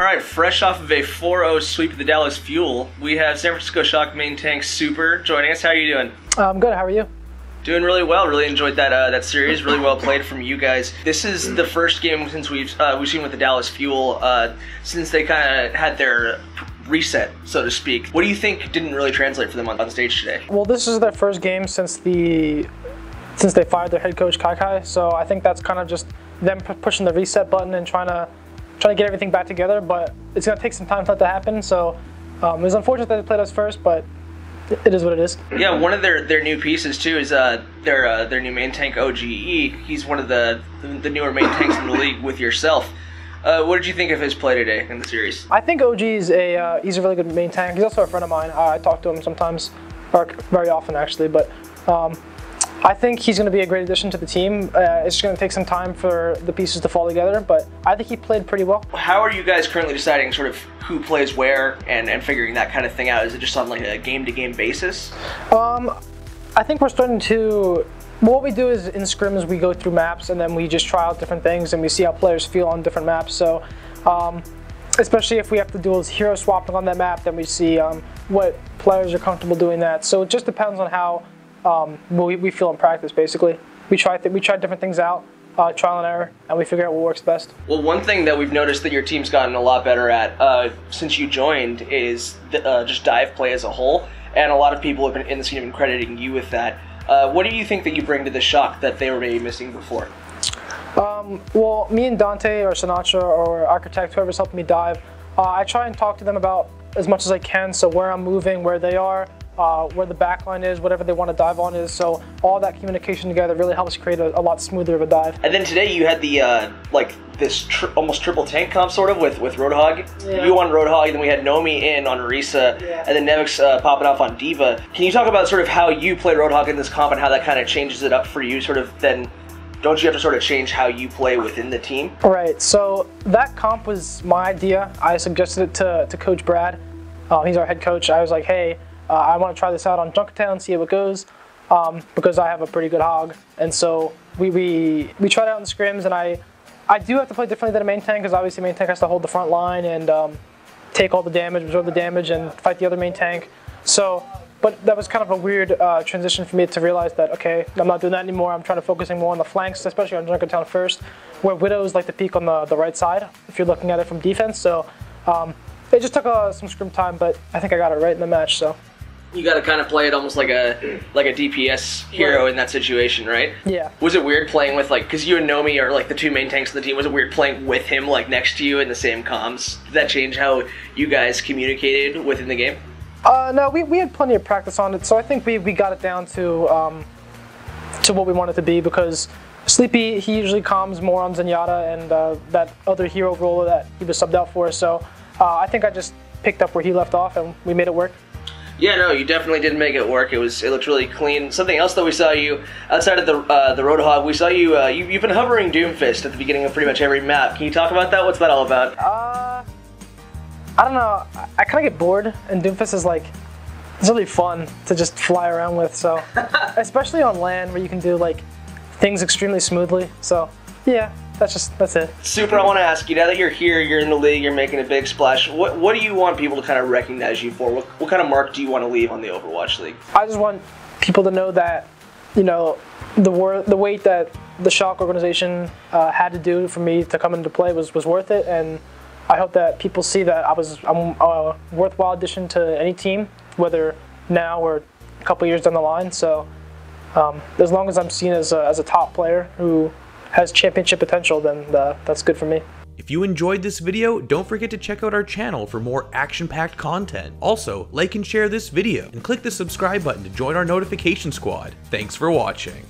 All right, fresh off of a 4-0 sweep of the Dallas Fuel, we have San Francisco Shock main tank Super joining us. How are you doing? I'm good. How are you? Doing really well. Really enjoyed that series. Really well played from you guys. This is the first game since we've seen with the Dallas Fuel since they kind of had their reset, so to speak. What do you think didn't really translate for them on stage today? Well, this is their first game since they fired their head coach Kai, so I think that's kind of just them pushing the reset button and trying to get everything back together. But it's going to take some time for that to happen. So it was unfortunate that they played us first, but it is what it is. Yeah, one of their new pieces too is their new main tank OGE. He's one of the newer main tanks in the league with yourself. What did you think of his play today in the series? I think OG is he's a really good main tank. He's also a friend of mine. I talk to him sometimes, or very often actually. But I think he's going to be a great addition to the team. It's just going to take some time for the pieces to fall together, but I think he played pretty well. How are you guys currently deciding sort of who plays where and figuring that kind of thing out? Is it just on like a game-to-game basis? I think we're starting to... What we do is in scrims we go through maps and then we just try out different things and we see how players feel on different maps. So especially if we have to do hero swapping on that map, then we see what players are comfortable doing that. So it just depends on how we feel in practice. Basically, we try different things out, trial and error, and we figure out what works best. Well, one thing that we've noticed that your team's gotten a lot better at since you joined is just dive play as a whole, and a lot of people have been in the scene have been crediting you with that. What do you think that you bring to the Shock that they were maybe missing before? Well, me and Dante or Sinatra or Architect, whoever's helping me dive, I try and talk to them about as much as I can, so where I'm moving, where they are, where the backline is, whatever they want to dive on is, so all that communication together really helps create a lot smoother of a dive. And then today you had the like this almost triple tank comp sort of with Roadhog. Yeah. You on Roadhog, then we had Nomi in on Risa, yeah, and then Nevix popping off on Diva. Can you talk about sort of how you play Roadhog in this comp and how that kind of changes it up for you? Sort of then, don't you have to sort of change how you play within the team? Right, so that comp was my idea. I suggested it to Coach Brad. He's our head coach. I was like, hey, I want to try this out on Junkertown, see how it goes, because I have a pretty good hog. And so we tried it out in scrims, and I do have to play differently than a main tank, because obviously main tank has to hold the front line and take all the damage, absorb the damage, and fight the other main tank. So, but that was kind of a weird transition for me to realize that, okay, I'm not doing that anymore. I'm trying to focusing more on the flanks, especially on Junkertown first, where Widows like to peek on the right side, if you're looking at it from defense. So it just took some scrim time, but I think I got it right in the match. So you got to kind of play it almost like a DPS hero in that situation, right? Yeah. Was it weird playing with, like, because you and Nomi are like the two main tanks of the team, was it weird playing with him like next to you in the same comms? Did that change how you guys communicated within the game? No, we had plenty of practice on it, so I think we got it down to what we wanted to be, because Sleepy, he usually comms more on Zenyatta and that other hero role that he was subbed out for, so I think I just picked up where he left off and we made it work. Yeah, no, you definitely did make it work. It looked really clean. Something else that we saw you outside of the Roadhog, we saw you you've been hovering Doomfist at the beginning of pretty much every map. Can you talk about that? What's that all about? I don't know. I kind of get bored, and Doomfist is like, it's really fun to just fly around with. So, especially on land where you can do like things extremely smoothly. So, yeah. That's it. Super, I want to ask you, now that you're here, you're in the league, you're making a big splash, what do you want people to kind of recognize you for? What kind of mark do you want to leave on the Overwatch League? I just want people to know that, you know, the weight that the Shock organization had to do for me to come into play was worth it, and I hope that people see that I'm a worthwhile addition to any team, whether now or a couple years down the line. So as long as I'm seen as a top player who has championship potential, then that's good for me. If you enjoyed this video, don't forget to check out our channel for more action-packed content. Also, like and share this video, and click the subscribe button to join our notification squad. Thanks for watching.